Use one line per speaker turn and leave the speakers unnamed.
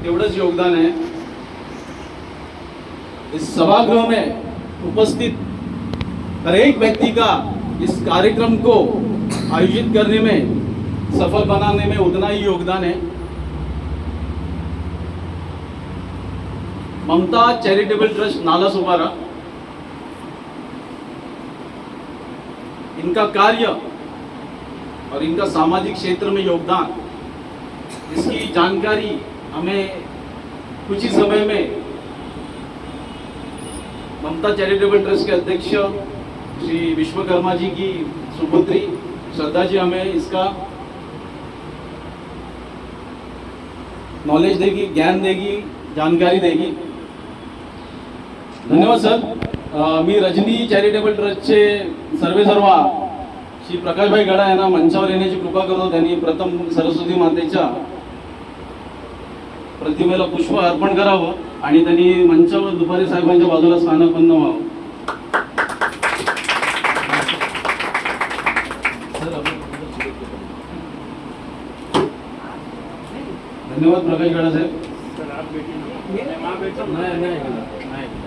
तेवढंच योगदान है। इस सभागृह में उपस्थित हर एक व्यक्ति का इस कार्यक्रम को आयोजित करने में, सफल बनाने में उतना ही योगदान है। ममता चैरिटेबल ट्रस्ट नालासोपारा, इनका कार्य और इनका सामाजिक क्षेत्र में योगदान, इसकी जानकारी हमें कुछ ही समय में ममता चैरिटेबल ट्रस्ट के अध्यक्ष श्री विश्वकर्मा जी की सुपुत्री श्रद्धा जी हमें इसका नॉलेज देगी, ज्ञान देगी, जानकारी देगी। धन्यवाद सर। मी रजनी चॅरिटेबल ट्रस्टचे सर्वेसर्वा श्री प्रकाशभाई गडा यांना मंचावर येण्याची कृपा करतो। त्यांनी प्रथम सरस्वती मातेच्या प्रतिमेला पुष्प अर्पण करावं आणि त्यांनी मंचावर दुपारी साहेबांच्या बाजूला स्थानापन्न व्हावं। धन्यवाद प्रकाश गडा साहेब।
सर आप बेटी नहीं,
नहीं